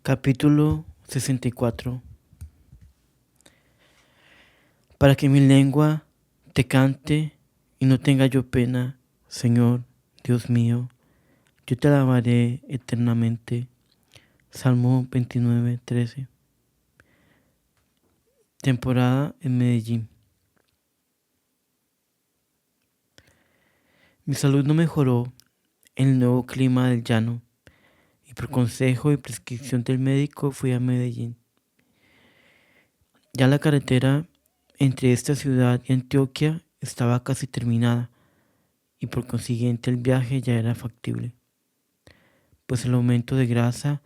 Capítulo 64. Para que mi lengua te cante y no tenga yo pena, Señor, Dios mío, yo te alabaré eternamente. Salmo 29:13. Temporada en Medellín. Mi salud no mejoró en el nuevo clima del llano, y por consejo y prescripción del médico fui a Medellín. Ya la carretera entre esta ciudad y Antioquia estaba casi terminada, y por consiguiente el viaje ya era factible, pues el aumento de grasa,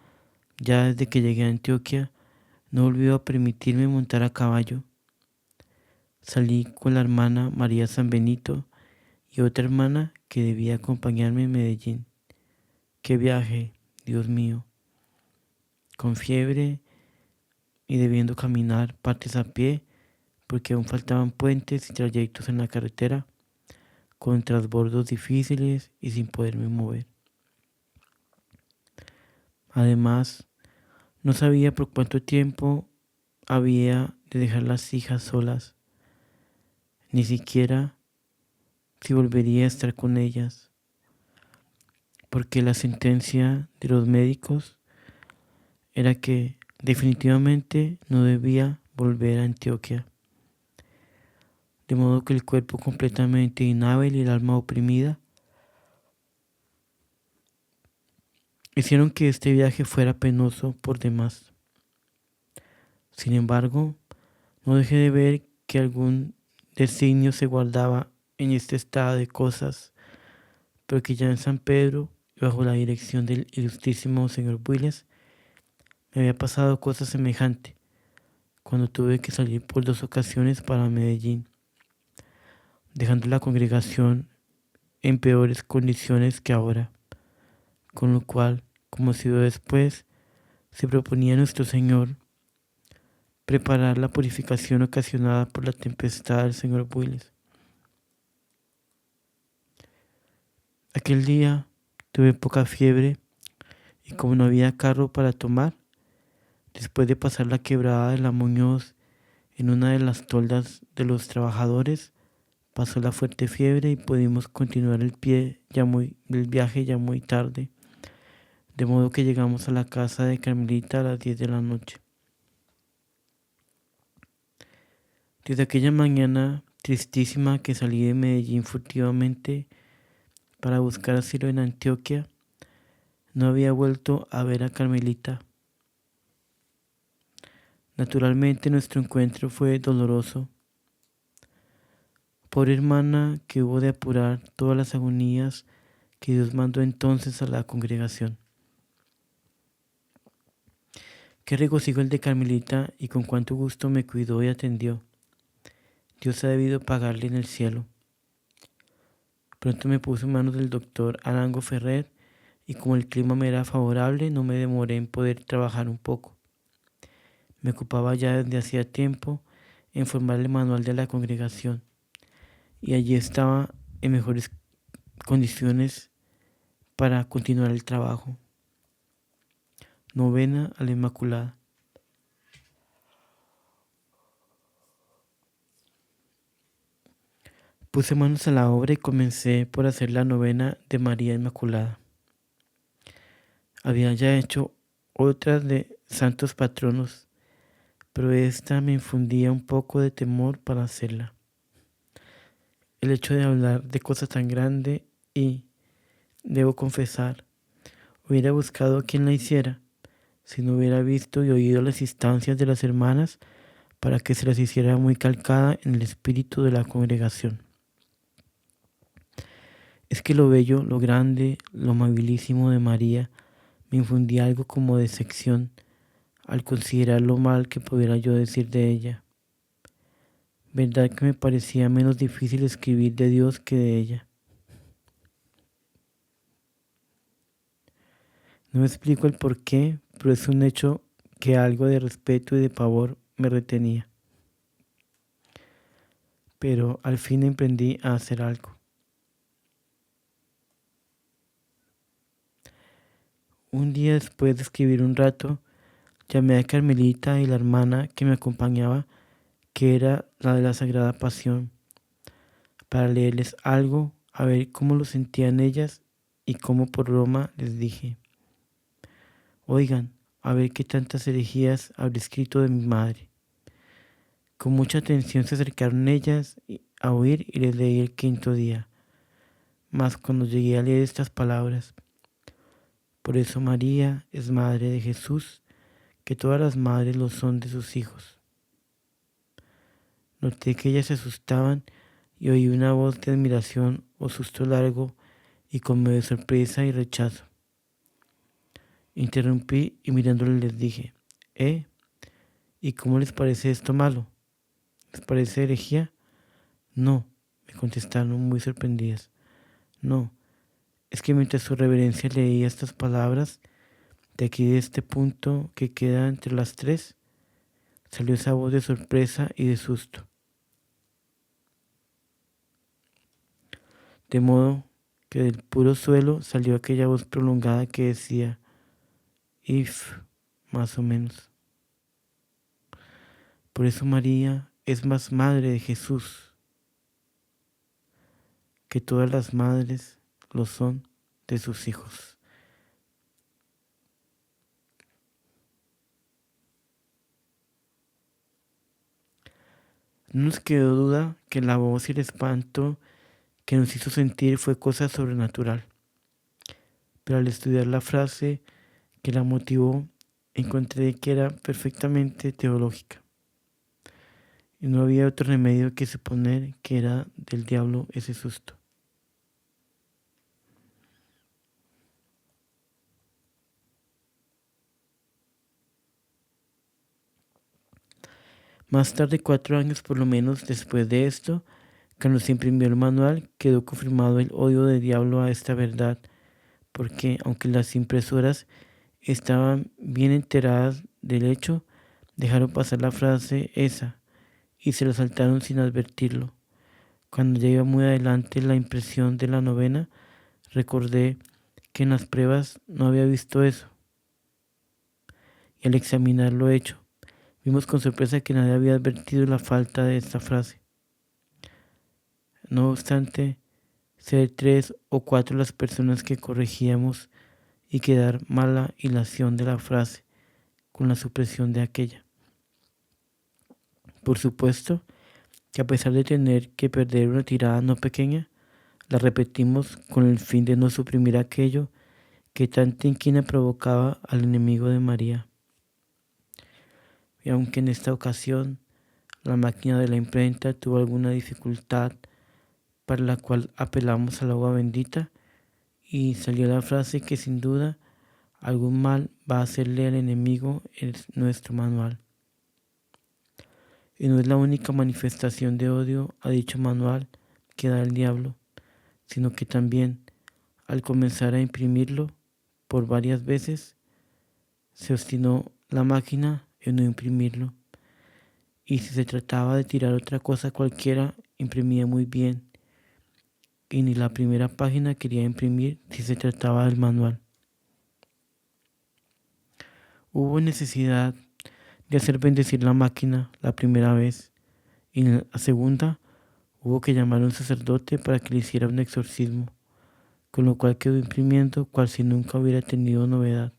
ya desde que llegué a Antioquia, no volvió a permitirme montar a caballo. Salí con la hermana María San Benito y otra hermana que debía acompañarme en Medellín. ¡Qué viaje, Dios mío! Con fiebre y debiendo caminar partes a pie, porque aún faltaban puentes y trayectos en la carretera, con transbordos difíciles y sin poderme mover. Además, no sabía por cuánto tiempo había de dejar las hijas solas, ni siquiera si volvería a estar con ellas, porque la sentencia de los médicos era que definitivamente no debía volver a Antioquia. De modo que el cuerpo completamente inhábil y el alma oprimida hicieron que este viaje fuera penoso por demás. Sin embargo, no dejé de ver que algún designio se guardaba en este estado de cosas, pero que ya en San Pedro, y bajo la dirección del ilustrísimo señor Builes, me había pasado cosa semejante, cuando tuve que salir por 2 ocasiones para Medellín, dejando la congregación en peores condiciones que ahora, con lo cual, como se vio después, se proponía a nuestro Señor preparar la purificación ocasionada por la tempestad del señor Builes. Aquel día tuve poca fiebre y como no había carro para tomar, después de pasar la quebrada de la Muñoz en una de las toldas de los trabajadores, pasó la fuerte fiebre y pudimos continuar el viaje ya muy tarde, de modo que llegamos a la casa de Carmelita a las 10 de la noche. Desde aquella mañana tristísima que salí de Medellín furtivamente para buscar asilo en Antioquia, no había vuelto a ver a Carmelita. Naturalmente nuestro encuentro fue doloroso. Pobre hermana que hubo de apurar todas las agonías que Dios mandó entonces a la congregación. Qué regocijo el de Carmelita y con cuánto gusto me cuidó y atendió. Dios ha debido pagarle en el cielo. Pronto me puse en manos del doctor Arango Ferrer y como el clima me era favorable no me demoré en poder trabajar un poco. Me ocupaba ya desde hacía tiempo en formar el manual de la congregación y allí estaba en mejores condiciones para continuar el trabajo. Novena a la Inmaculada. Puse manos a la obra y comencé por hacer la novena de María Inmaculada. Había ya hecho otras de santos patronos, pero esta me infundía un poco de temor para hacerla. El hecho de hablar de cosa tan grande y, debo confesar, hubiera buscado a quien la hiciera, si no hubiera visto y oído las instancias de las hermanas para que se las hiciera muy calcada en el espíritu de la congregación. Es que lo bello, lo grande, lo amabilísimo de María me infundía algo como de sección al considerar lo mal que pudiera yo decir de ella. Verdad que me parecía menos difícil escribir de Dios que de ella. No me explico el por qué, pero es un hecho que algo de respeto y de pavor me retenía. Pero al fin emprendí a hacer algo. Un día después de escribir un rato, Llamé a Carmelita y la hermana que me acompañaba, que era la de la Sagrada Pasión, para leerles algo, a ver cómo lo sentían ellas y cómo por Roma les dije: oigan, a ver qué tantas herejías habré escrito de mi madre. Con mucha atención se acercaron ellas a oír y les leí el quinto día. Mas cuando llegué a leer estas palabras: por eso María es madre de Jesús, que todas las madres lo son de sus hijos, noté que ellas se asustaban y oí una voz de admiración o susto largo y con medio de sorpresa y rechazo. Interrumpí y mirándoles les dije: ¿y cómo les parece esto malo? ¿Les parece herejía? No, me contestaron muy sorprendidas. No, es que mientras su reverencia leía estas palabras, de aquí de este punto que queda entre las tres, salió esa voz de sorpresa y de susto. De modo que del puro suelo salió aquella voz prolongada que decía: if, más o menos. Por eso María es más madre de Jesús, que todas las madres lo son de sus hijos. No nos quedó duda que la voz y el espanto que nos hizo sentir fue cosa sobrenatural. Pero al estudiar la frase que la motivó, encontré que era perfectamente teológica. Y no había otro remedio que suponer que era del diablo ese susto. Más tarde, 4 años por lo menos después de esto, cuando se imprimió el manual, quedó confirmado el odio del diablo a esta verdad, porque aunque las impresoras estaban bien enteradas del hecho, dejaron pasar la frase esa y se lo saltaron sin advertirlo. Cuando ya iba muy adelante la impresión de la novena, recordé que en las pruebas no había visto eso. Y al examinar lo hecho, vimos con sorpresa que nadie había advertido la falta de esta frase. No obstante, ser 3 o 4 las personas que corregíamos y quedar mala hilación de la frase con la supresión de aquella. Por supuesto que a pesar de tener que perder una tirada no pequeña, la repetimos con el fin de no suprimir aquello que tanta inquina provocaba al enemigo de María. Y aunque en esta ocasión la máquina de la imprenta tuvo alguna dificultad, para la cual apelamos al agua bendita, y salió la frase que sin duda algún mal va a hacerle al enemigo en nuestro manual. Y no es la única manifestación de odio a dicho manual que da el diablo, sino que también, al comenzar a imprimirlo por varias veces, se obstinó la máquina en no imprimirlo. Y si se trataba de tirar otra cosa cualquiera, imprimía muy bien. Y ni la primera página quería imprimir si se trataba del manual. Hubo necesidad de hacer bendecir la máquina la primera vez, y en la segunda hubo que llamar a un sacerdote para que le hiciera un exorcismo, con lo cual quedó imprimiendo cual si nunca hubiera tenido novedad.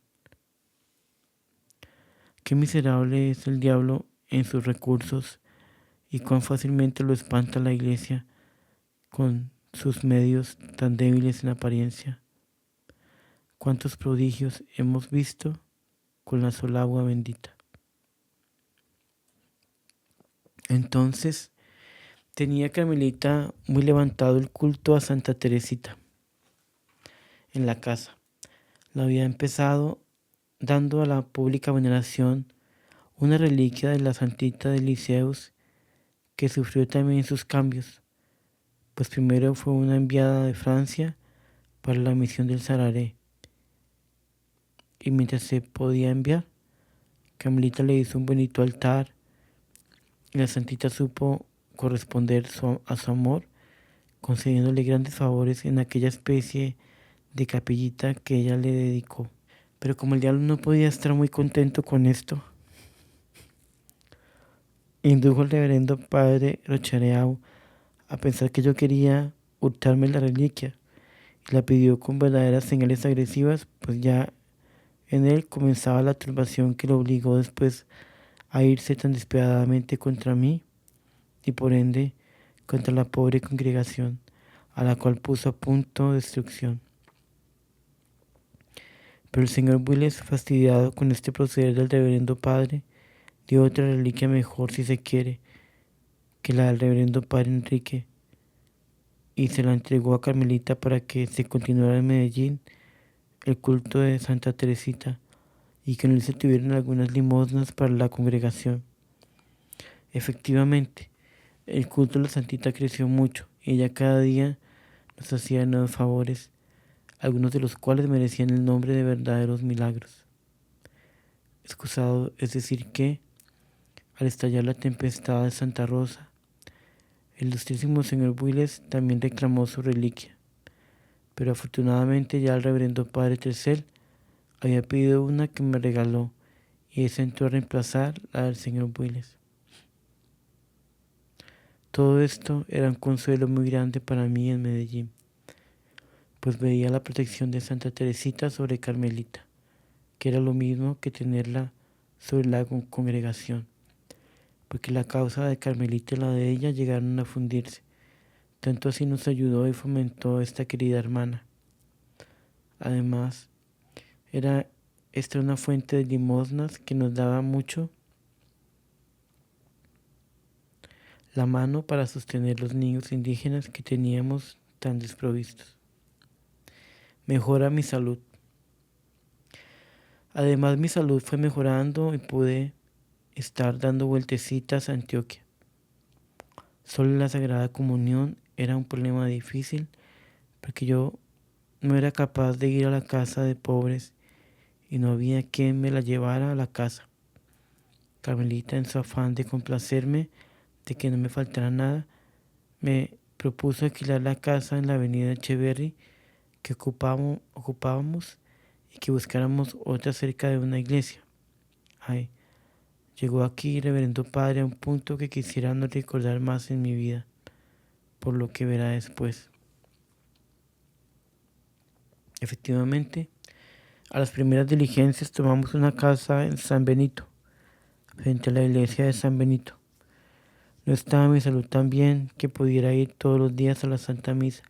Qué miserable es el diablo en sus recursos y cuán fácilmente lo espanta la Iglesia con sus medios tan débiles en apariencia. Cuántos prodigios hemos visto con la sola agua bendita. Entonces tenía Carmelita muy levantado el culto a Santa Teresita en la casa. Lo había empezado dando a la pública veneración una reliquia de la Santita de Liceus, que sufrió también sus cambios, pues primero fue una enviada de Francia para la misión del Sararé, y mientras se podía enviar, Carmelita le hizo un bonito altar y la Santita supo corresponder a su amor, concediéndole grandes favores en aquella especie de capillita que ella le dedicó. Pero como el diablo no podía estar muy contento con esto, indujo al reverendo padre Rochareau a pensar que yo quería hurtarme la reliquia y la pidió con verdaderas señales agresivas, pues ya en él comenzaba la turbación que lo obligó después a irse tan despiadadamente contra mí y por ende contra la pobre congregación, a la cual puso a punto de destrucción. Pero el señor Willes, fastidiado con este proceder del reverendo padre, dio otra reliquia mejor, si se quiere, que la del reverendo padre Enrique, y se la entregó a Carmelita para que se continuara en Medellín el culto de Santa Teresita y que en él se tuvieran algunas limosnas para la congregación. Efectivamente, el culto de la Santita creció mucho y ella cada día nos hacía nuevos favores, algunos de los cuales merecían el nombre de verdaderos milagros. Excusado es decir que, al estallar la tempestad de Santa Rosa, el ilustrísimo señor Willes también reclamó su reliquia, pero afortunadamente ya el reverendo padre Tercel había pedido una que me regaló y esa entró a reemplazar la del señor Willes. Todo esto era un consuelo muy grande para mí en Medellín, pues veía la protección de Santa Teresita sobre Carmelita, que era lo mismo que tenerla sobre la congregación, porque la causa de Carmelita y la de ella llegaron a fundirse. Tanto así nos ayudó y fomentó esta querida hermana. Además, era esta una fuente de limosnas que nos daba mucho la mano para sostener los niños indígenas que teníamos tan desprovistos. Mejora mi salud. Además, mi salud fue mejorando y pude estar dando vueltecitas a Antioquia. Solo la Sagrada Comunión era un problema difícil porque yo no era capaz de ir a la casa de pobres y no había quien me la llevara a la casa. Carmelita, en su afán de complacerme, de que no me faltara nada, me propuso alquilar la casa en la avenida Echeverry que ocupábamos y que buscáramos otra cerca de una iglesia. Ay, llegó aquí, reverendo padre, a un punto que quisiera no recordar más en mi vida, por lo que verá después. Efectivamente, a las primeras diligencias tomamos una casa en San Benito, frente a la iglesia de San Benito. No estaba mi salud tan bien que pudiera ir todos los días a la Santa Misa.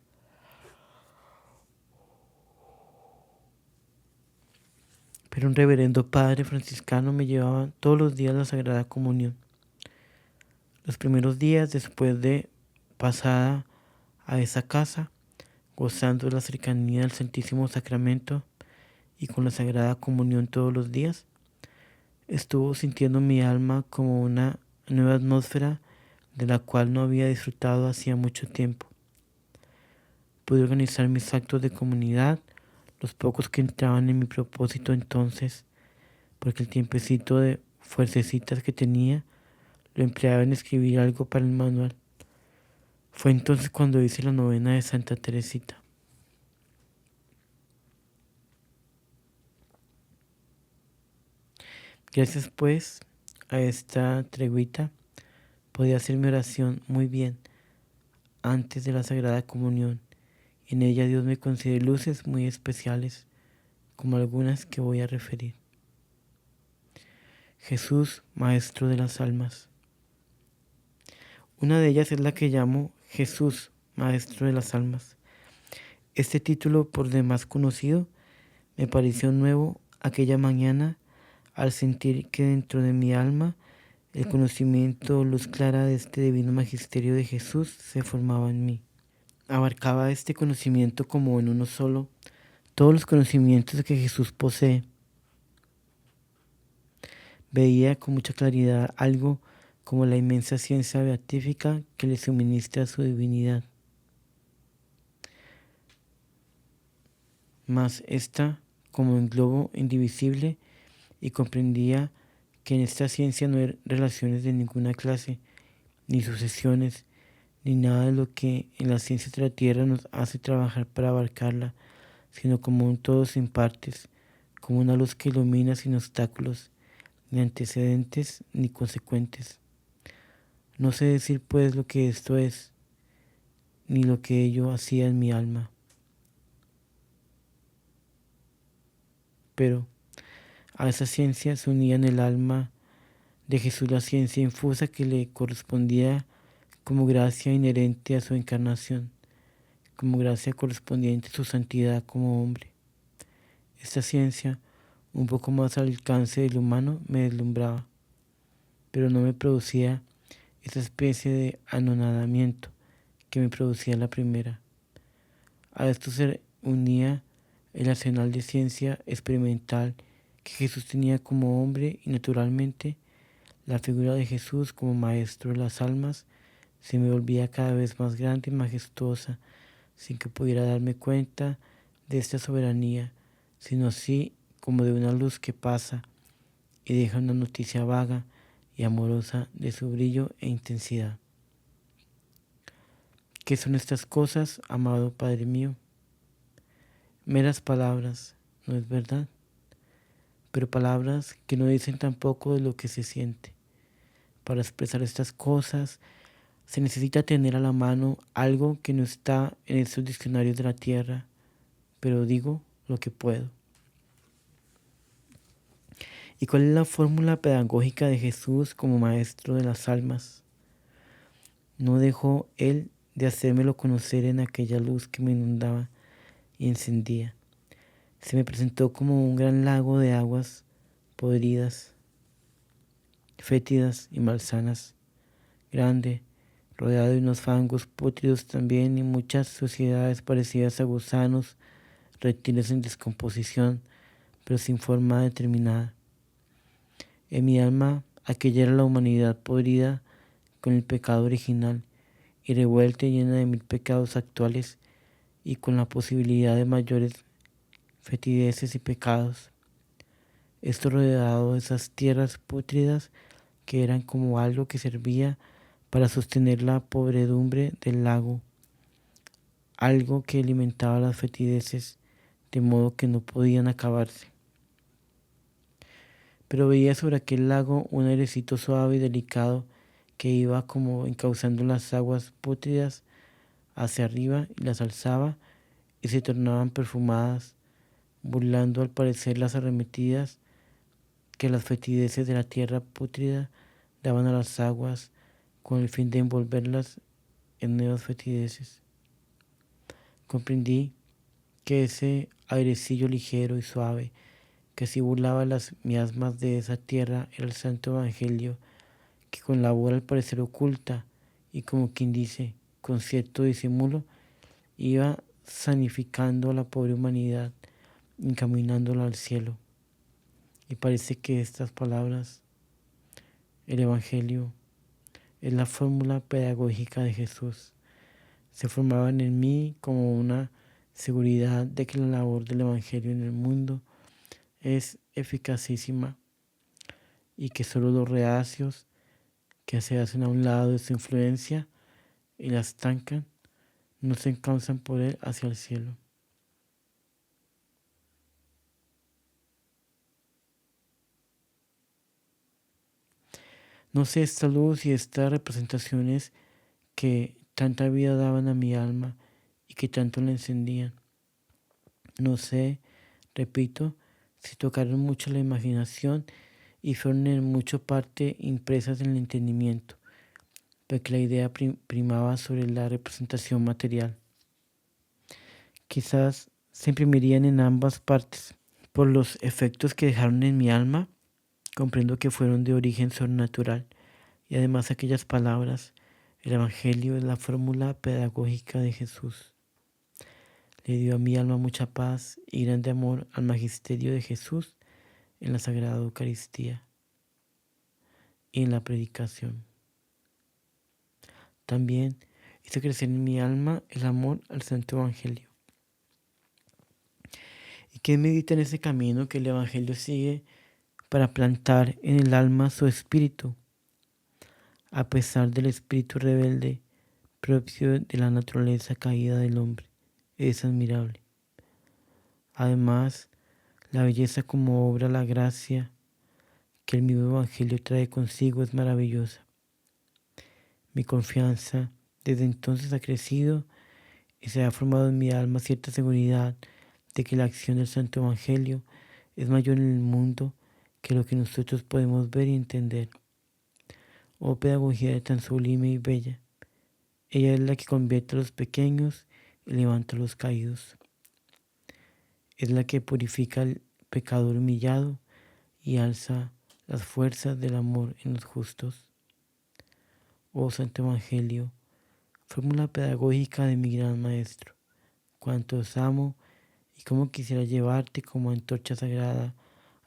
Pero un reverendo padre franciscano me llevaba todos los días a la Sagrada Comunión. Los primeros días después de pasada a esa casa, gozando de la cercanía del Santísimo Sacramento y con la Sagrada Comunión todos los días, estuvo sintiendo mi alma como una nueva atmósfera de la cual no había disfrutado hacía mucho tiempo. Pude organizar mis actos de comunidad, los pocos que entraban en mi propósito entonces, porque el tiempecito de fuercecitas que tenía lo empleaba en escribir algo para el manual. Fue entonces cuando hice la novena de Santa Teresita. Gracias pues a esta treguita podía hacer mi oración muy bien antes de la Sagrada Comunión. En ella Dios me concede luces muy especiales, como algunas que voy a referir. Jesús, Maestro de las Almas. Una de ellas es la que llamo Jesús, Maestro de las Almas. Este título, por demás conocido, me pareció nuevo aquella mañana al sentir que dentro de mi alma el conocimiento, luz clara de este divino magisterio de Jesús se formaba en mí. Abarcaba este conocimiento como en uno solo todos los conocimientos que Jesús posee. Veía con mucha claridad algo como la inmensa ciencia beatífica que le suministra su divinidad. Mas esta como un globo indivisible y comprendía que en esta ciencia no hay relaciones de ninguna clase, ni sucesiones, ni nada de lo que en la ciencia de la tierra nos hace trabajar para abarcarla, sino como un todo sin partes, como una luz que ilumina sin obstáculos, ni antecedentes ni consecuentes. No sé decir pues lo que esto es, ni lo que ello hacía en mi alma. Pero a esa ciencia se unía en el alma de Jesús la ciencia infusa que le correspondía como gracia inherente a su encarnación, como gracia correspondiente a su santidad como hombre. Esta ciencia, un poco más al alcance del humano, me deslumbraba, pero no me producía esa especie de anonadamiento que me producía la primera. A esto se unía el arsenal de ciencia experimental que Jesús tenía como hombre y naturalmente la figura de Jesús como maestro de las almas se me volvía cada vez más grande y majestuosa sin que pudiera darme cuenta de esta soberanía, sino así como de una luz que pasa y deja una noticia vaga y amorosa de su brillo e intensidad. ¿Qué son estas cosas, amado Padre mío? Meras palabras, ¿no es verdad? Pero palabras que no dicen tampoco de lo que se siente. Para expresar estas cosas se necesita tener a la mano algo que no está en estos diccionarios de la tierra, pero digo lo que puedo. ¿Y cuál es la fórmula pedagógica de Jesús como maestro de las almas? No dejó él de hacérmelo conocer en aquella luz que me inundaba y encendía. Se me presentó como un gran lago de aguas podridas, fétidas y malsanas, grande, rodeado de unos fangos pútridos también y muchas suciedades parecidas a gusanos, reptiles en descomposición, pero sin forma determinada. En mi alma aquella era la humanidad podrida con el pecado original y revuelta y llena de 1000 pecados actuales y con la posibilidad de mayores fetideces y pecados. Esto rodeado de esas tierras pútridas que eran como algo que servía para sostener la podredumbre del lago, algo que alimentaba las fetideces de modo que no podían acabarse. Pero veía sobre aquel lago un airecito suave y delicado que iba como encauzando las aguas pútridas hacia arriba y las alzaba y se tornaban perfumadas, burlando al parecer las arremetidas que las fetideces de la tierra pútrida daban a las aguas con el fin de envolverlas en nuevas fetideces. Comprendí que ese airecillo ligero y suave que así burlaba las miasmas de esa tierra era el santo evangelio que con la boca al parecer oculta y como quien dice con cierto disimulo iba sanificando a la pobre humanidad, encaminándola al cielo. Y parece que estas palabras, el Evangelio, es la fórmula pedagógica de Jesús. Se formaban en mí como una seguridad de que la labor del Evangelio en el mundo es eficacísima y que solo los reacios que se hacen a un lado de su influencia y la estancan no se encausan por él hacia el cielo. No sé esta luz y estas representaciones que tanta vida daban a mi alma y que tanto la encendían. No sé, repito, si tocaron mucho la imaginación y fueron en mucha parte impresas en el entendimiento, porque la idea primaba sobre la representación material. Quizás se imprimirían en ambas partes. Por los efectos que dejaron en mi alma, comprendo que fueron de origen sobrenatural y además aquellas palabras, el Evangelio es la fórmula pedagógica de Jesús. Le dio a mi alma mucha paz y grande amor al magisterio de Jesús en la Sagrada Eucaristía y en la predicación. También hizo crecer en mi alma el amor al Santo Evangelio. ¿Y qué medita en ese camino que el Evangelio sigue para plantar en el alma su espíritu, a pesar del espíritu rebelde propio de la naturaleza caída del hombre? Es admirable. Además, La belleza como obra, la gracia que el mismo Evangelio trae consigo es maravillosa. Mi confianza desde entonces ha crecido y se ha formado en mi alma cierta seguridad de que la acción del Santo Evangelio es mayor en el mundo que lo que nosotros podemos ver y entender. Oh pedagogía de tan sublime y bella. Ella es la que convierte a los pequeños y levanta a los caídos. Es la que purifica al pecador humillado y alza las fuerzas del amor en los justos. Oh Santo Evangelio, fórmula pedagógica de mi gran Maestro, cuánto os amo y cómo quisiera llevarte como antorcha sagrada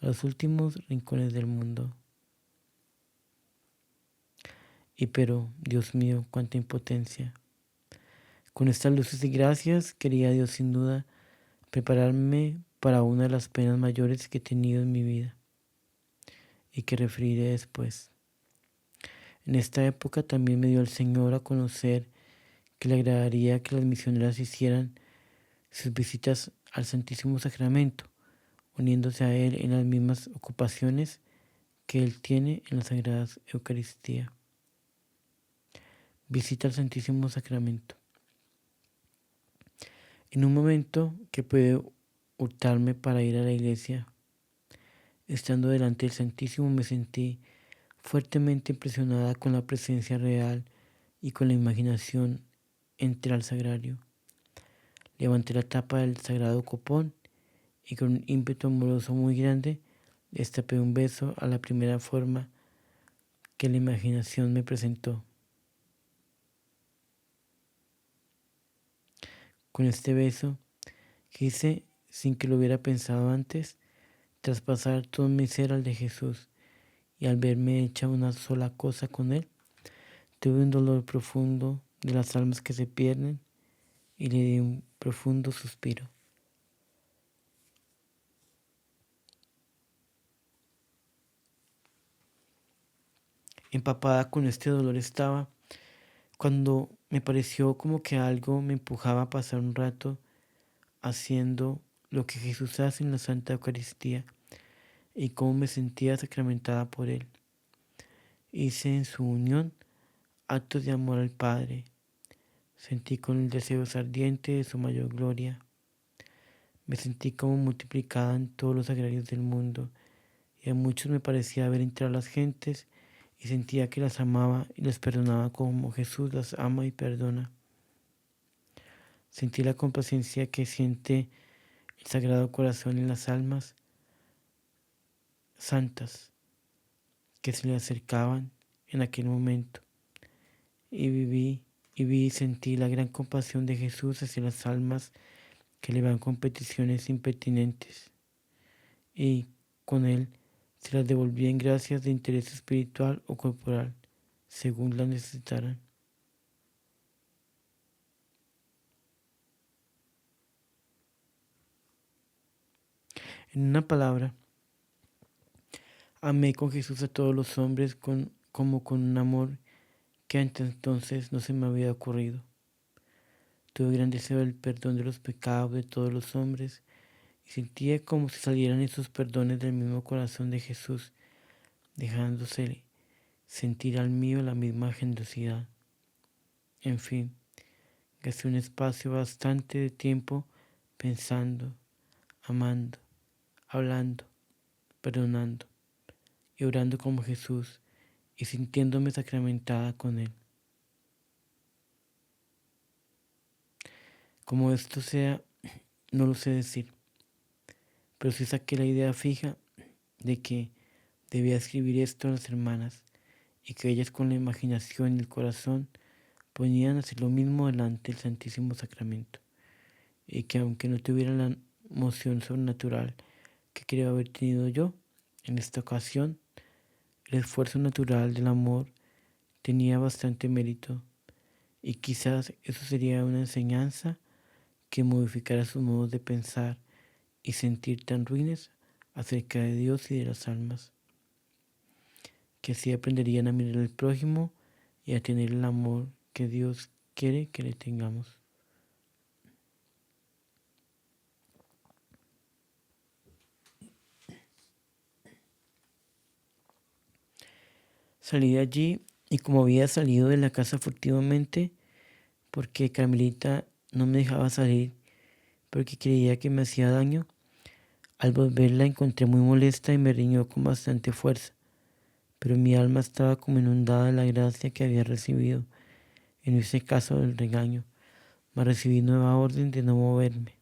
a los últimos rincones del mundo. Y pero, Dios mío, cuánta impotencia. Con estas luces y gracias quería Dios sin duda prepararme para una de las penas mayores que he tenido en mi vida y que referiré después. En esta época también me dio el Señor a conocer que le agradaría que las misioneras hicieran sus visitas al Santísimo Sacramento, uniéndose a Él en las mismas ocupaciones que Él tiene en la Sagrada Eucaristía. Visita al Santísimo Sacramento. En un momento que puede hurtarme para ir a la iglesia, estando delante del Santísimo me sentí fuertemente impresionada con la presencia real y con la imaginación. Entré al sagrario. Levanté la tapa del sagrado copón y con un ímpetu amoroso muy grande destapé un beso a la primera forma que la imaginación me presentó. Con este beso quise, sin que lo hubiera pensado antes, traspasar todo mi ser al de Jesús, y al verme hecha una sola cosa con Él, tuve un dolor profundo de las almas que se pierden y le di un profundo suspiro. Empapada con este dolor estaba cuando me pareció como que algo me empujaba a pasar un rato haciendo lo que Jesús hace en la Santa Eucaristía y cómo me sentía sacramentada por Él. Hice en su unión actos de amor al Padre. Sentí con el deseo ardiente de su mayor gloria. Me sentí como multiplicada en todos los sagrarios del mundo, y a muchos me parecía ver entrar las gentes y sentía que las amaba y las perdonaba como Jesús las ama y perdona. Sentí la complacencia que siente el Sagrado Corazón en las almas santas que se le acercaban en aquel momento, y vi y sentí la gran compasión de Jesús hacia las almas que le van con peticiones impertinentes, y con él se las devolvía en gracias de interés espiritual o corporal, según las necesitaran. En una palabra, amé con Jesús a todos los hombres como con un amor que antes entonces no se me había ocurrido. Tuve gran deseo del perdón de los pecados de todos los hombres y sentía como si salieran esos perdones del mismo corazón de Jesús, dejándose sentir al mío la misma generosidad. En fin, gasté un espacio bastante de tiempo pensando, amando, hablando, perdonando y orando como Jesús y sintiéndome sacramentada con Él. Como esto sea, no lo sé decir, pero sí saqué la idea fija de que debía escribir esto a las hermanas y que ellas con la imaginación y el corazón podían hacer lo mismo delante del Santísimo Sacramento, y que aunque no tuvieran la emoción sobrenatural que quería haber tenido yo en esta ocasión, el esfuerzo natural del amor tenía bastante mérito, y quizás eso sería una enseñanza que modificara sus modos de pensar y sentir tan ruines acerca de Dios y de las almas, que así aprenderían a mirar al prójimo y a tener el amor que Dios quiere que le tengamos. Salí de allí y como había salido de la casa furtivamente, porque Carmelita no me dejaba salir porque creía que me hacía daño, al volverla encontré muy molesta y me riñó con bastante fuerza, pero mi alma estaba como inundada de la gracia que había recibido en ese caso del regaño, mas recibí nueva orden de no moverme.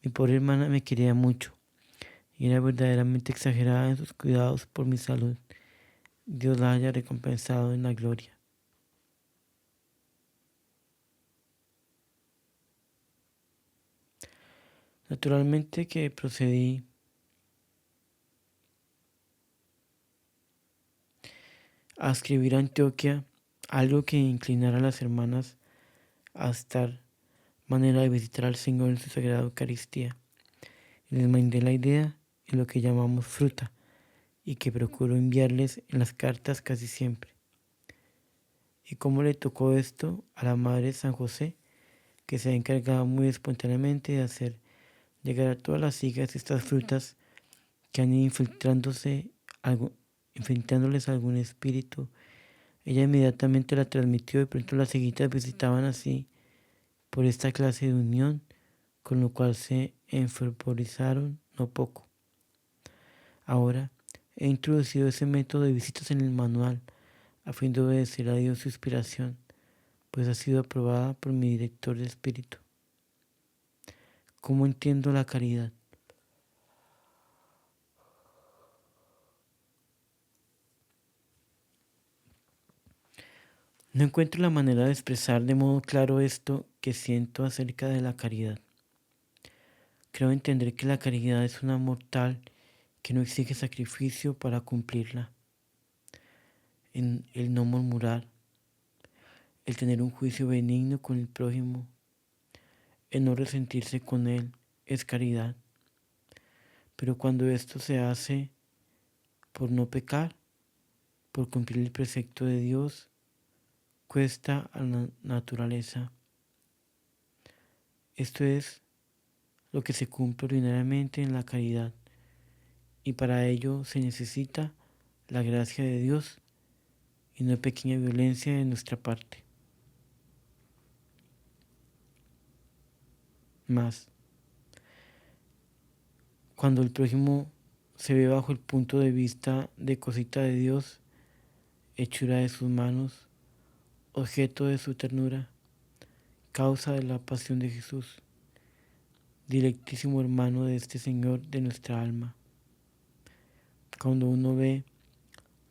Mi pobre hermana me quería mucho y era verdaderamente exagerada en sus cuidados por mi salud. Dios la haya recompensado en la gloria. Naturalmente que procedí a escribir a Antioquia algo que inclinara a las hermanas a estar manera de visitar al Señor en su sagrada Eucaristía. Y les mandé la idea en lo que llamamos fruta y que procuro enviarles en las cartas casi siempre. ¿Y cómo le tocó esto a la Madre San José, que se ha encargado muy espontáneamente de hacer llegar a todas las hijas estas frutas que han ido infiltrándoles algún espíritu? Ella inmediatamente la transmitió y pronto las higuitas visitaban así por esta clase de unión, con lo cual se enfervorizaron no poco. Ahora he introducido ese método de visitas en el manual a fin de obedecer a Dios su inspiración, pues ha sido aprobada por mi director de espíritu. ¿Cómo entiendo la caridad? No encuentro la manera de expresar de modo claro esto que siento acerca de la caridad. Creo entender que la caridad es un amor tal que no exige sacrificio para cumplirla, en el no murmurar, el tener un juicio benigno con el prójimo, el no resentirse con él, es caridad. Pero cuando esto se hace por no pecar, por cumplir el precepto de Dios, cuesta a la naturaleza. Esto es lo que se cumple ordinariamente en la caridad, y para ello se necesita la gracia de Dios y una pequeña violencia de nuestra parte. Más, cuando el prójimo se ve bajo el punto de vista de cosita de Dios, hechura de sus manos, objeto de su ternura, causa de la pasión de Jesús, directísimo hermano de este Señor de nuestra alma. Cuando uno ve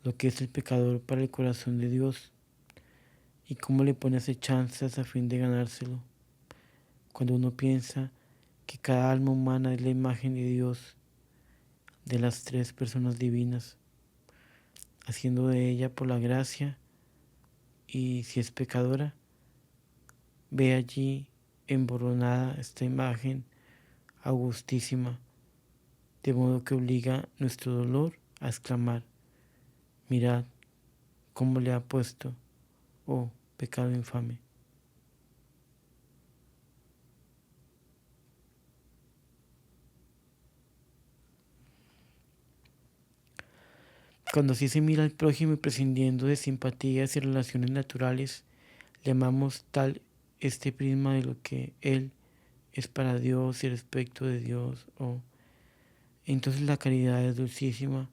lo que es el pecador para el corazón de Dios y cómo le pone acechanzas a fin de ganárselo, cuando uno piensa que cada alma humana es la imagen de Dios, de las tres personas divinas, haciendo de ella por la gracia, y si es pecadora, ve allí emborronada esta imagen augustísima, de modo que obliga nuestro dolor a exclamar: mirad cómo le ha puesto, oh pecado infame. Cuando así se mira al prójimo y prescindiendo de simpatías y relaciones naturales, llamamos tal este prisma de lo que él es para Dios y respecto de Dios. Entonces la caridad es dulcísima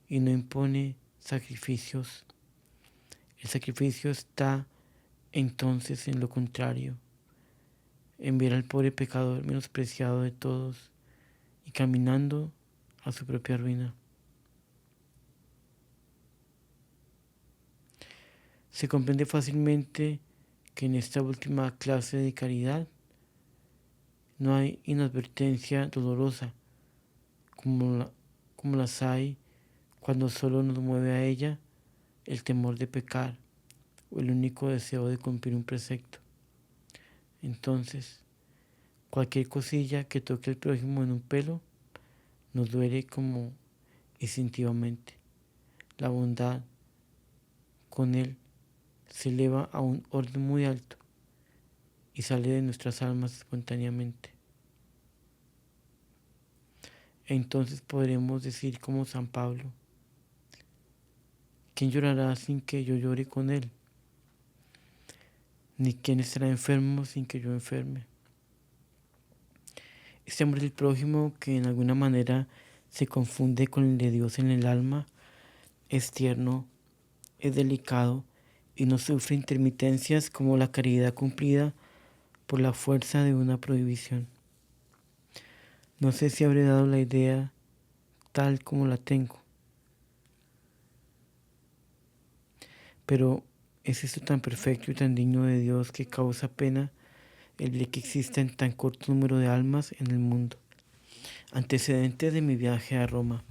y no impone sacrificios. El sacrificio está entonces en lo contrario, en ver al pobre pecador menospreciado de todos y caminando a su propia ruina. Se comprende fácilmente que en esta última clase de caridad no hay inadvertencia dolorosa como las hay cuando solo nos mueve a ella el temor de pecar o el único deseo de cumplir un precepto. Entonces, cualquier cosilla que toque al prójimo en un pelo nos duele como instintivamente. La bondad con él se eleva a un orden muy alto y sale de nuestras almas espontáneamente. Entonces podremos decir como San Pablo: ¿Quién llorará sin que yo llore con él? Ni quién estará enfermo sin que yo enferme. Este amor del prójimo, que en alguna manera se confunde con el de Dios en el alma, es tierno, es delicado y no sufre intermitencias como la caridad cumplida por la fuerza de una prohibición. No sé si habré dado la idea tal como la tengo, pero es esto tan perfecto y tan digno de Dios que causa pena el de que existen tan corto número de almas en el mundo. Antecedentes de mi viaje a Roma.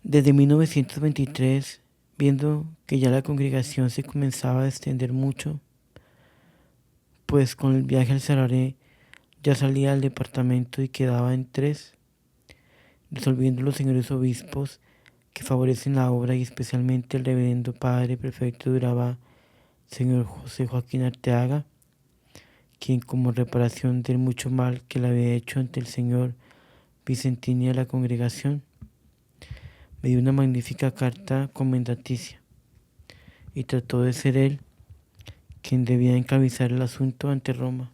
Desde 1923, viendo que ya la congregación se comenzaba a extender mucho, pues con el viaje al Sararé ya salía del departamento y quedaba en 3, resolviendo los señores obispos que favorecen la obra y especialmente el reverendo padre prefecto de Urabá, señor José Joaquín Arteaga, quien como reparación del mucho mal que le había hecho ante el señor Vicentini a la congregación, me dio una magnífica carta comendaticia y trató de ser él quien debía encabezar el asunto ante Roma.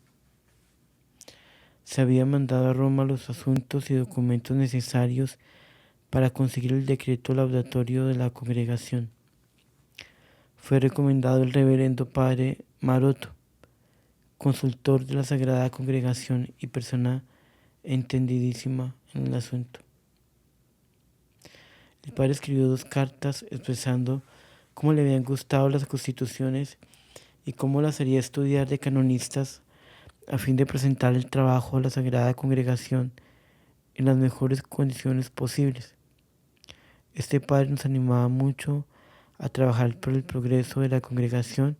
Se había mandado a Roma los asuntos y documentos necesarios para conseguir el decreto laudatorio de la congregación. Fue recomendado el reverendo padre Maroto, consultor de la Sagrada Congregación y persona entendidísima en el asunto. El padre escribió 2 cartas expresando cómo le habían gustado las constituciones y cómo las haría estudiar de canonistas a fin de presentar el trabajo a la Sagrada Congregación en las mejores condiciones posibles. Este padre nos animaba mucho a trabajar por el progreso de la congregación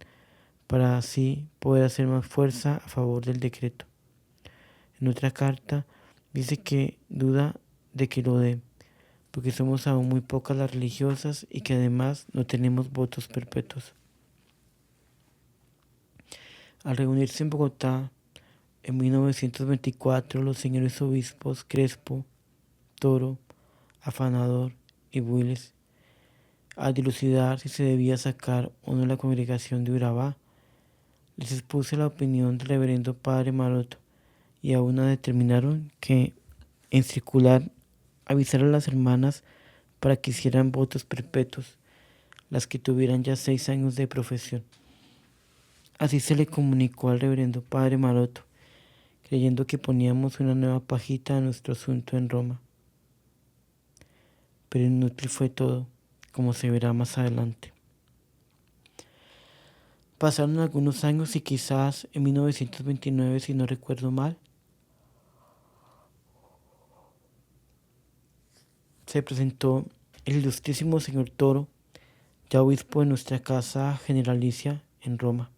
para así poder hacer más fuerza a favor del decreto. En otra carta dice que duda de que lo dé, porque somos aún muy pocas las religiosas y que además no tenemos votos perpetuos. Al reunirse en Bogotá en 1924, los señores obispos Crespo, Toro, Afanador y Builes, al dilucidar si se debía sacar o no la congregación de Urabá, les expuse la opinión del reverendo padre Maroto y aún determinaron que en circular avisar a las hermanas para que hicieran votos perpetuos, las que tuvieran ya 6 años de profesión. Así se le comunicó al reverendo padre Maroto, creyendo que poníamos una nueva pajita a nuestro asunto en Roma. Pero inútil fue todo, como se verá más adelante. Pasaron algunos años y quizás en 1929, si no recuerdo mal, se presentó el ilustrísimo señor Toro, ya obispo de nuestra casa generalicia en Roma,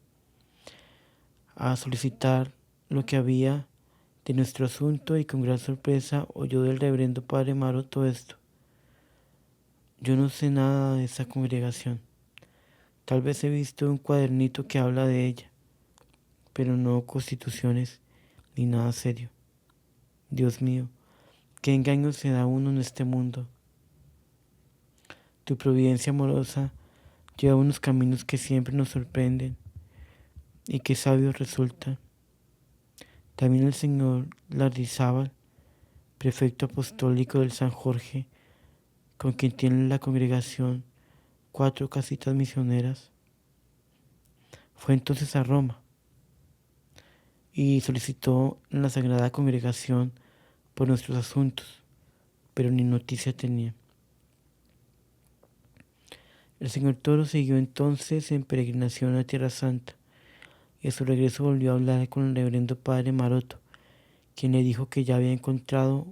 a solicitar lo que había de nuestro asunto y con gran sorpresa oyó del reverendo padre Maroto esto. Yo no sé nada de esa congregación. Tal vez he visto un cuadernito que habla de ella, pero no constituciones ni nada serio. Dios mío, qué engaño se da uno en este mundo. Tu providencia amorosa lleva unos caminos que siempre nos sorprenden y que sabios resultan. También el señor Lardizábal, prefecto apostólico del San Jorge, con quien tiene la congregación 4 casitas misioneras, fue entonces a Roma y solicitó en la Sagrada Congregación por nuestros asuntos, pero ni noticia tenía. El señor Toro siguió entonces en peregrinación a Tierra Santa y a su regreso volvió a hablar con el reverendo padre Maroto, quien le dijo que ya había encontrado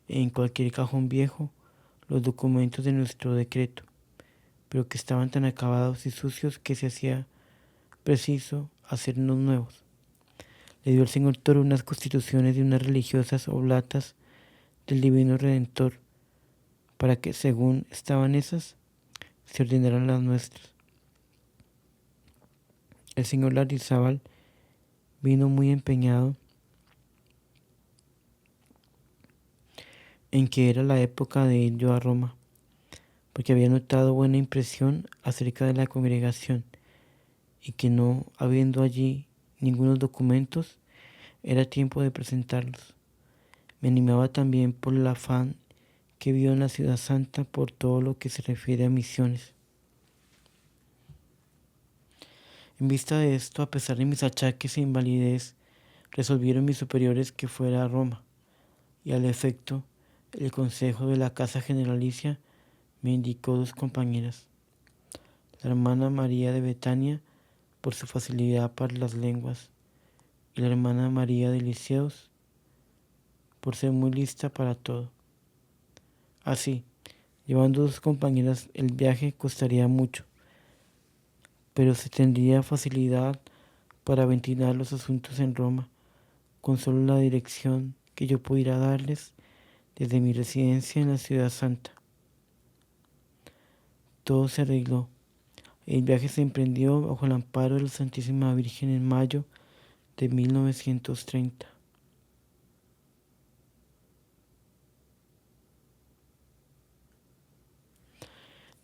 en cualquier cajón viejo los documentos de nuestro decreto, pero que estaban tan acabados y sucios que se hacía preciso hacer unos nuevos. Le dio al señor Toro unas constituciones de unas religiosas oblatas del Divino Redentor, para que, según estaban esas, se ordenaran las nuestras. El señor Lardizábal vino muy empeñado en que era la época de ir yo a Roma, porque había notado buena impresión acerca de la congregación y que no habiendo allí ningunos documentos, era tiempo de presentarlos. Me animaba también por el afán que vio en la ciudad santa por todo lo que se refiere a misiones. En vista de esto, a pesar de mis achaques e invalidez, resolvieron mis superiores que fuera a Roma, y al efecto, el consejo de la Casa Generalicia me indicó dos compañeras, la hermana María de Betania, por su facilidad para las lenguas, y la hermana María de Liceos, por ser muy lista para todo. Así, llevando dos compañeras, el viaje costaría mucho, pero se tendría facilidad para ventilar los asuntos en Roma, con solo la dirección que yo pudiera darles desde mi residencia en la ciudad santa. Todo se arregló. El viaje se emprendió bajo el amparo de la Santísima Virgen en mayo de 1930.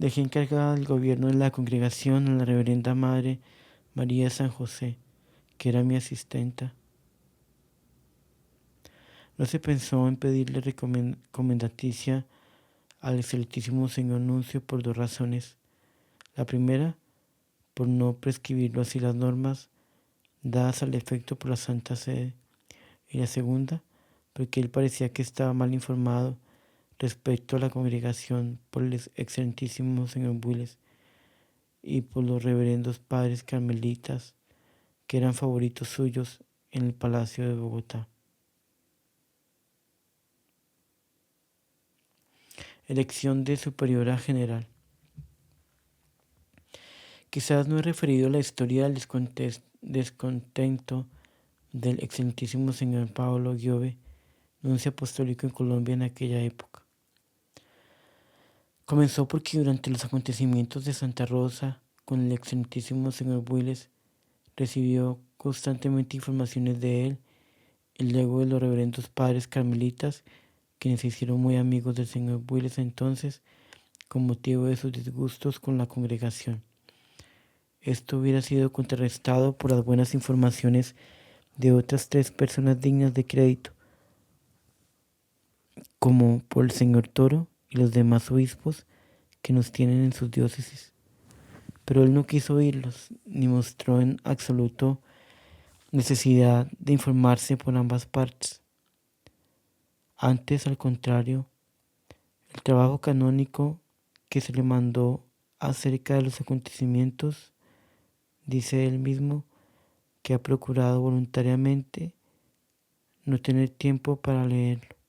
Dejé encargada del gobierno de la congregación a la reverenda Madre María de San José, que era mi asistenta. No se pensó en pedirle recomendaticia al excelentísimo señor nuncio por dos razones. La primera, por no prescribirlo así las normas dadas al efecto por la Santa Sede, y la segunda, porque él parecía que estaba mal informado respecto a la congregación por el excelentísimo señor Builes y por los reverendos padres carmelitas que eran favoritos suyos en el Palacio de Bogotá. Elección de superiora general. Quizás no he referido la historia del descontento del excelentísimo señor Pablo Giove, nuncio apostólico en Colombia en aquella época. Comenzó porque durante los acontecimientos de Santa Rosa, con el excelentísimo señor Builes, recibió constantemente informaciones de él y luego de los reverendos padres carmelitas, quienes se hicieron muy amigos del señor Builes entonces, con motivo de sus disgustos con la congregación. Esto hubiera sido contrarrestado por las buenas informaciones de otras tres personas dignas de crédito, como por el señor Toro y los demás obispos que nos tienen en sus diócesis. Pero él no quiso oírlos, ni mostró en absoluto necesidad de informarse por ambas partes. Antes, al contrario, el trabajo canónico que se le mandó acerca de los acontecimientos, dice él mismo, que ha procurado voluntariamente no tener tiempo para leerlo.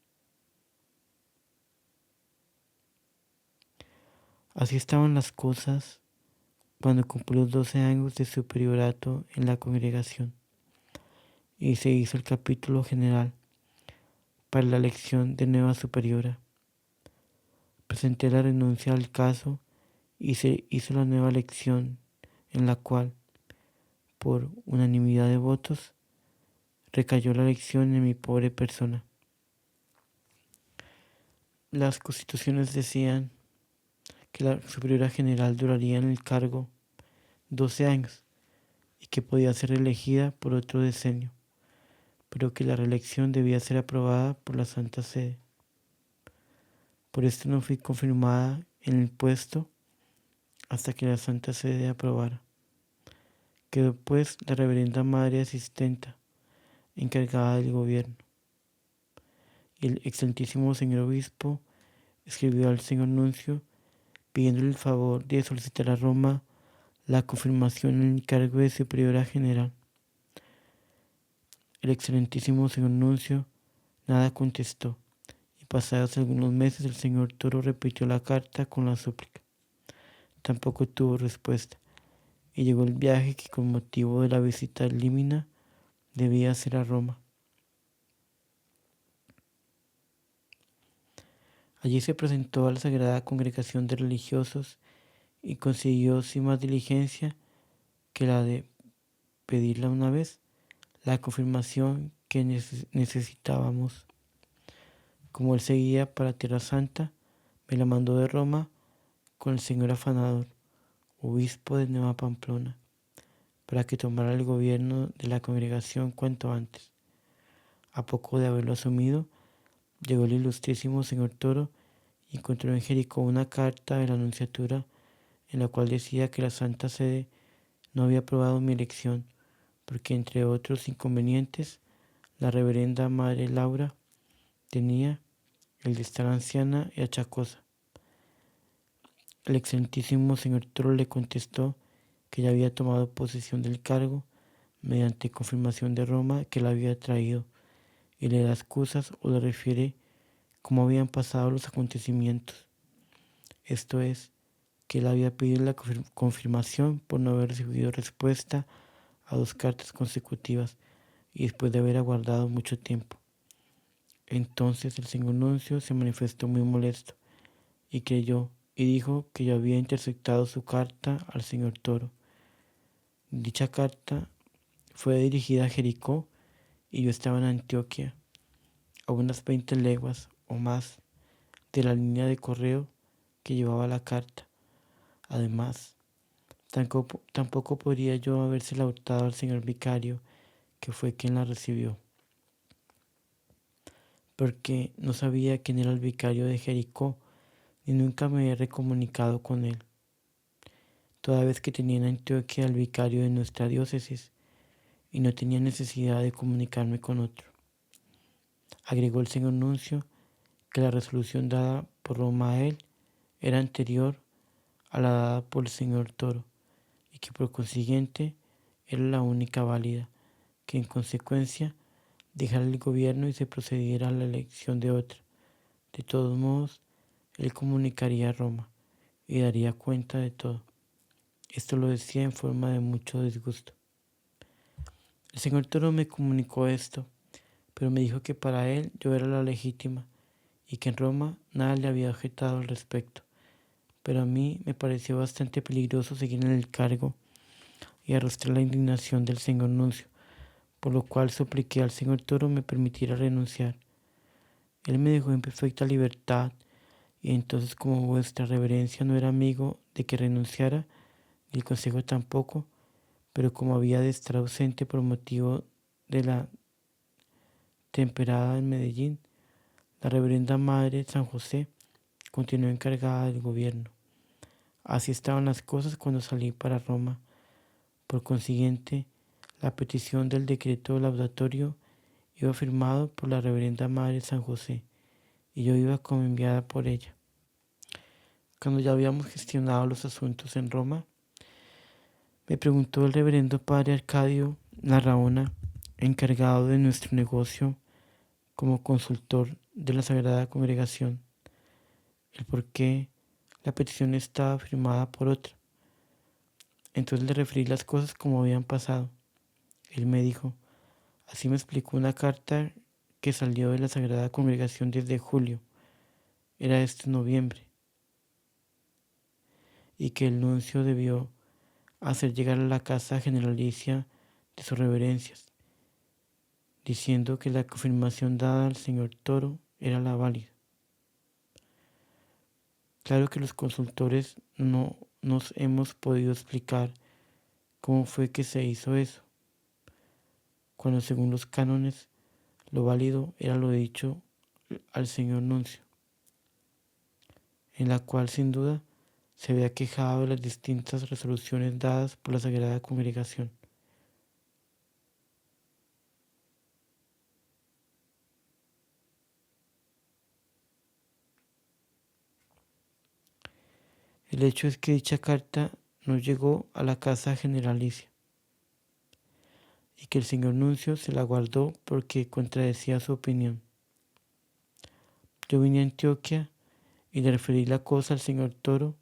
Así estaban las cosas cuando cumplió los 12 años de superiorato en la congregación y se hizo el capítulo general para la elección de nueva superiora. Presenté la renuncia al caso y se hizo la nueva elección, en la cual, por unanimidad de votos, recayó la elección en mi pobre persona. Las constituciones decían que la superiora general duraría en el cargo 12 años y que podía ser elegida por otro decenio, pero que la reelección debía ser aprobada por la Santa Sede. Por esto no fui confirmada en el puesto hasta que la Santa Sede aprobara. Quedó pues la reverenda madre asistenta, encargada del gobierno. Y el excelentísimo señor obispo escribió al señor nuncio pidiéndole el favor de solicitar a Roma la confirmación en el cargo de superiora general. El excelentísimo señor nuncio nada contestó, y pasados algunos meses el señor Toro repitió la carta con la súplica. Tampoco tuvo respuesta, y llegó el viaje que con motivo de la visita al Límina debía hacer a Roma. Allí se presentó a la Sagrada Congregación de Religiosos y consiguió sin más diligencia que la de pedirla una vez, la confirmación que necesitábamos. Como él seguía para Tierra Santa, me la mandó de Roma con el señor afanador, obispo de Nueva Pamplona, para que tomara el gobierno de la congregación cuanto antes. A poco de haberlo asumido, llegó el ilustrísimo señor Toro y encontró en Jericó una carta de la Nunciatura en la cual decía que la Santa Sede no había aprobado mi elección, porque entre otros inconvenientes, la reverenda Madre Laura tenía el de estar anciana y achacosa. El excelentísimo señor Toro le contestó que ya había tomado posesión del cargo mediante confirmación de Roma que la había traído, y le da excusas o le refiere cómo habían pasado los acontecimientos. Esto es, que él había pedido la confirmación por no haber recibido respuesta a 2 cartas consecutivas y después de haber aguardado mucho tiempo. Entonces el señor nuncio se manifestó muy molesto y creyó y dijo que yo había interceptado su carta al señor Toro. Dicha carta fue dirigida a Jericó y yo estaba en Antioquia, a unas 20 leguas o más de la línea de correo que llevaba la carta. Además, tampoco podría yo habérsela hurtado al señor vicario, que fue quien la recibió, porque no sabía quién era el vicario de Jericó, ni nunca me he recomunicado con él, toda vez que tenía en Antioquia al vicario de nuestra diócesis, y no tenía necesidad de comunicarme con otro. Agregó el señor nuncio que la resolución dada por Roma a él era anterior a la dada por el señor Toro, y que por consiguiente era la única válida, que en consecuencia dejara el gobierno y se procediera a la elección de otro. De todos modos, él comunicaría a Roma y daría cuenta de todo. Esto lo decía en forma de mucho disgusto. El señor Toro me comunicó esto, pero me dijo que para él yo era la legítima y que en Roma nada le había objetado al respecto. Pero a mí me pareció bastante peligroso seguir en el cargo y arrastrar la indignación del señor nuncio, por lo cual supliqué al señor Toro me permitiera renunciar. Él me dejó en perfecta libertad, y entonces, como vuestra reverencia no era amigo de que renunciara, ni el consejo tampoco, pero como había de estar ausente por motivo de la temporada en Medellín, la reverenda Madre San José continuó encargada del gobierno. Así estaban las cosas cuando salí para Roma. Por consiguiente, la petición del decreto laudatorio iba firmado por la reverenda Madre San José, y yo iba como enviada por ella. Cuando ya habíamos gestionado los asuntos en Roma, me preguntó el reverendo padre Arcadio Larraona, encargado de nuestro negocio como consultor de la Sagrada Congregación, el por qué la petición estaba firmada por otra. Entonces le referí las cosas como habían pasado. Él me dijo, así me explicó una carta que salió de la Sagrada Congregación desde julio, era este noviembre, y que el nuncio debió hacer llegar a la casa generalicia de sus reverencias, diciendo que la confirmación dada al señor Toro era la válida. Claro que los consultores no nos hemos podido explicar cómo fue que se hizo eso, cuando según los cánones lo válido era lo dicho al señor nuncio, en la cual sin duda se había quejado de las distintas resoluciones dadas por la Sagrada Congregación. El hecho es que dicha carta no llegó a la casa generalicia y que el señor nuncio se la guardó porque contradecía su opinión. Yo vine a Antioquia y le referí la cosa al señor Toro,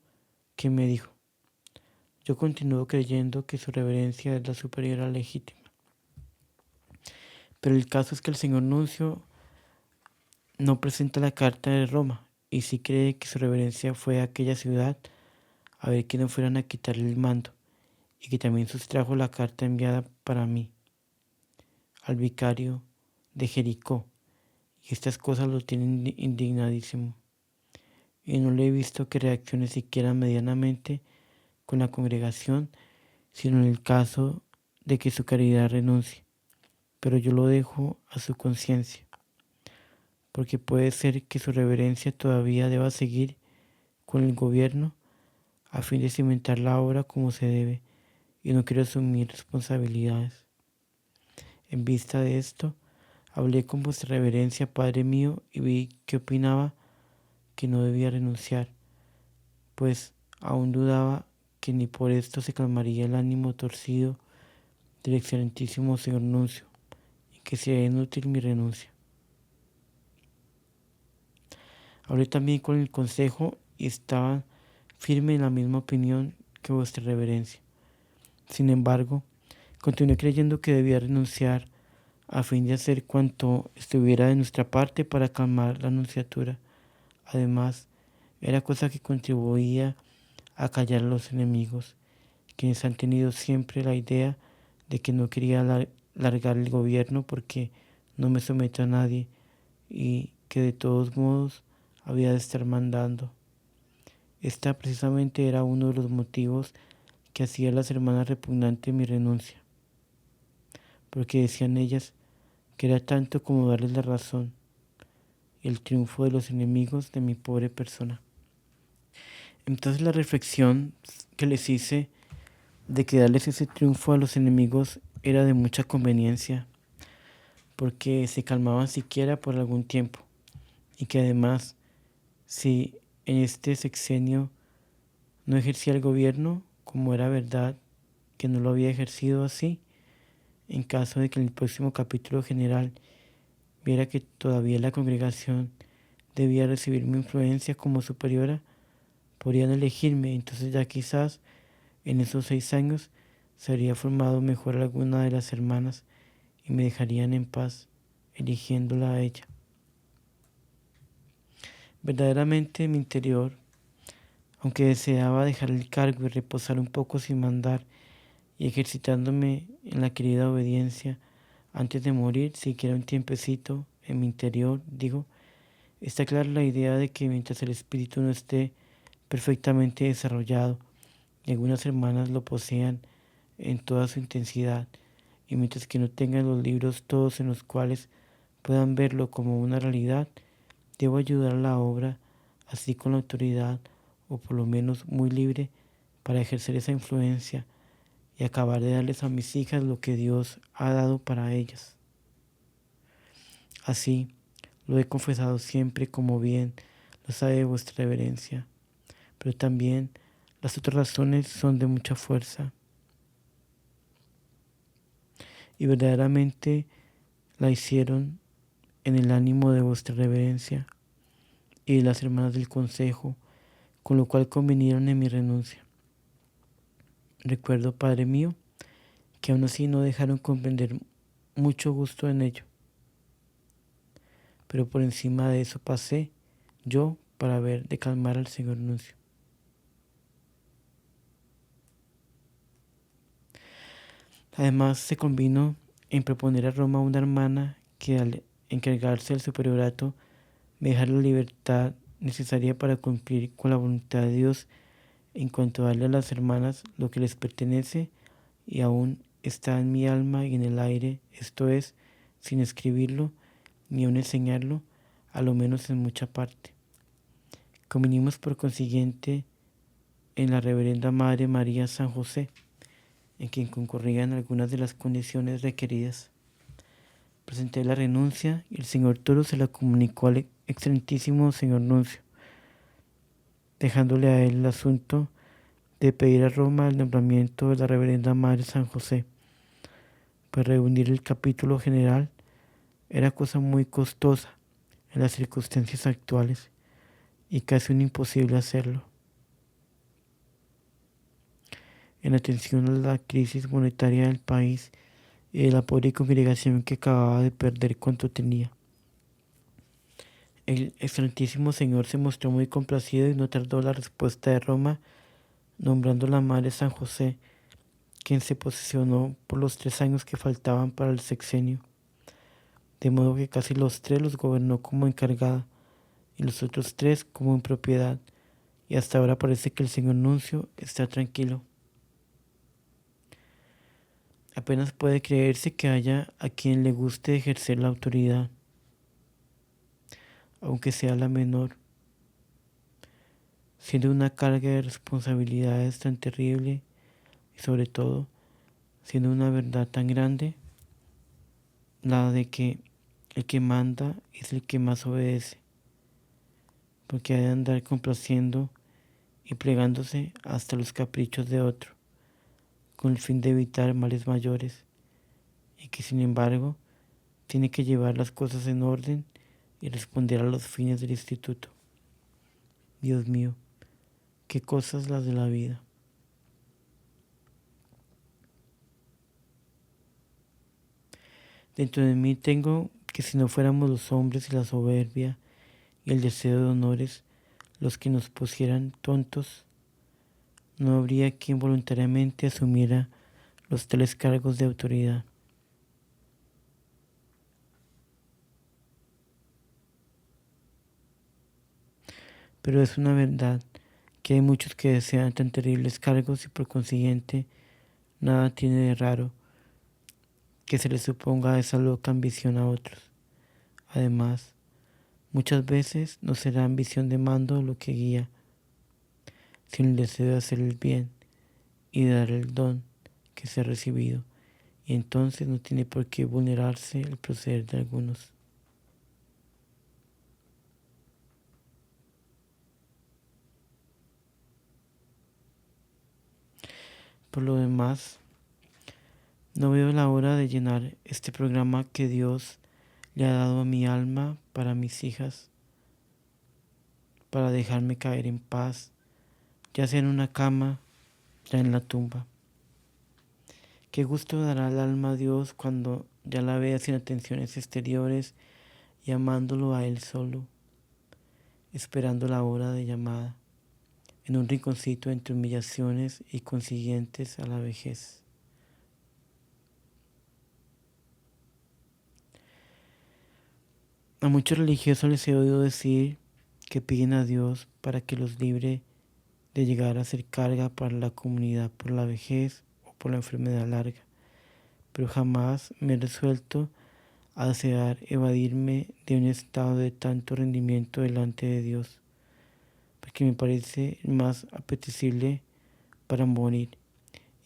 que me dijo, yo continúo creyendo que su reverencia es la superiora legítima, pero el caso es que el señor nuncio no presenta la carta de Roma y sí cree que su reverencia fue a aquella ciudad a ver que no fueran a quitarle el mando, y que también sustrajo la carta enviada para mí al vicario de Jericó, y estas cosas lo tienen indignadísimo. y no le he visto que reaccione siquiera medianamente con la congregación, sino en el caso de que su caridad renuncie. Pero yo lo dejo a su conciencia, porque puede ser que su reverencia todavía deba seguir con el gobierno a fin de cimentar la obra como se debe, y no quiero asumir responsabilidades. En vista de esto, hablé con vuestra reverencia, Padre mío, y vi que opinaba que no debía renunciar, pues aún dudaba que ni por esto se calmaría el ánimo torcido del excelentísimo señor Nuncio, y que sería inútil mi renuncia. Hablé también con el consejo y estaban firme en la misma opinión que vuestra reverencia. Sin embargo, continué creyendo que debía renunciar a fin de hacer cuanto estuviera de nuestra parte para calmar la nunciatura. Además, era cosa que contribuía a callar a los enemigos, quienes han tenido siempre la idea de que no quería largar el gobierno porque no me someto a nadie y que de todos modos había de estar mandando. Esta precisamente era uno de los motivos que hacía a las hermanas repugnante mi renuncia, porque decían ellas que era tanto como darles la razón y el triunfo de los enemigos de mi pobre persona. Entonces la reflexión que les hice de que darles ese triunfo a los enemigos era de mucha conveniencia, porque se calmaban siquiera por algún tiempo, y que además, si en este sexenio no ejercía el gobierno, como era verdad que no lo había ejercido así, en caso de que en el próximo capítulo general viera que todavía la congregación debía recibir mi influencia como superiora, podrían elegirme. Entonces ya quizás en esos 6 años se habría formado mejor alguna de las hermanas y me dejarían en paz, eligiéndola a ella. Verdaderamente en mi interior, aunque deseaba dejar el cargo y reposar un poco sin mandar y ejercitándome en la querida obediencia, antes de morir, siquiera un tiempecito, en mi interior, digo, está clara la idea de que mientras el espíritu no esté perfectamente desarrollado y algunas hermanas lo posean en toda su intensidad, y mientras que no tengan los libros todos en los cuales puedan verlo como una realidad, debo ayudar a la obra así con la autoridad, o por lo menos muy libre, para ejercer esa influencia y acabar de darles a mis hijas lo que Dios ha dado para ellas. Así lo he confesado siempre, como bien lo sabe vuestra reverencia, pero también las otras razones son de mucha fuerza y verdaderamente la hicieron en el ánimo de vuestra reverencia y de las hermanas del consejo, con lo cual convinieron en mi renuncia. Recuerdo, Padre mío, que aún así no dejaron comprender mucho gusto en ello, pero por encima de eso pasé yo para ver de calmar al señor Nuncio. Además se convino en proponer a Roma una hermana que al encargarse del superiorato me dejara la libertad necesaria para cumplir con la voluntad de Dios en cuanto a darle a las hermanas lo que les pertenece y aún está en mi alma y en el aire, esto es, sin escribirlo ni aún enseñarlo, a lo menos en mucha parte. Convinimos por consiguiente en la reverenda Madre María San José, en quien concurrían algunas de las condiciones requeridas. Presenté la renuncia y el señor Toro se la comunicó al excelentísimo señor Nuncio, dejándole a él el asunto de pedir a Roma el nombramiento de la reverenda Madre San José, pues reunir el capítulo general era cosa muy costosa en las circunstancias actuales y casi un imposible hacerlo. En atención a la crisis monetaria del país y de la pobre congregación que acababa de perder cuanto tenía. El excelentísimo señor se mostró muy complacido y no tardó la respuesta de Roma, nombrando a la Madre San José, quien se posesionó por los 3 años que faltaban para el sexenio, de modo que casi los 3 los gobernó como encargada, y los otros 3 como en propiedad, y hasta ahora parece que el señor Nuncio está tranquilo. Apenas puede creerse que haya a quien le guste ejercer la autoridad, aunque sea la menor, siendo una carga de responsabilidades tan terrible y sobre todo siendo una verdad tan grande, la de que el que manda es el que más obedece, porque ha de andar complaciendo y plegándose hasta los caprichos de otro, con el fin de evitar males mayores, y que sin embargo tiene que llevar las cosas en orden y responder a los fines del instituto. Dios mío, qué cosas las de la vida. Dentro de mí tengo que si no fuéramos los hombres y la soberbia y el deseo de honores los que nos pusieran tontos, no habría quien voluntariamente asumiera los tales cargos de autoridad. Pero es una verdad que hay muchos que desean tan terribles cargos y por consiguiente nada tiene de raro que se les suponga esa loca ambición a otros. Además, muchas veces no será ambición de mando lo que guía, sino el deseo de hacer el bien y de dar el don que se ha recibido, y entonces no tiene por qué vulnerarse el proceder de algunos. Por lo demás, no veo la hora de llenar este programa que Dios le ha dado a mi alma para mis hijas, para dejarme caer en paz, ya sea en una cama, ya en la tumba. Qué gusto dará al alma a Dios cuando ya la vea sin atenciones exteriores y amándolo a Él solo, esperando la hora de llamada, en un rinconcito entre humillaciones y consiguientes a la vejez. A muchos religiosos les he oído decir que piden a Dios para que los libre de llegar a ser carga para la comunidad por la vejez o por la enfermedad larga, pero jamás me he resuelto a desear evadirme de un estado de tanto rendimiento delante de Dios, porque me parece más apetecible para morir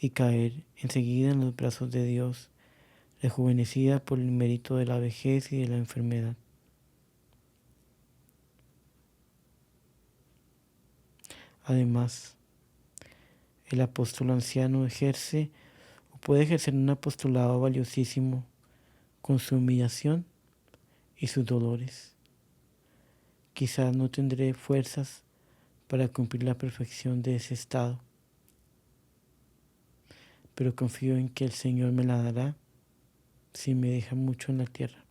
y caer enseguida en los brazos de Dios, rejuvenecida por el mérito de la vejez y de la enfermedad. Además, el apóstol anciano ejerce o puede ejercer un apostolado valiosísimo con su humillación y sus dolores. Quizás no tendré fuerzas para cumplir la perfección de ese estado, pero confío en que el Señor me la dará si me deja mucho en la tierra.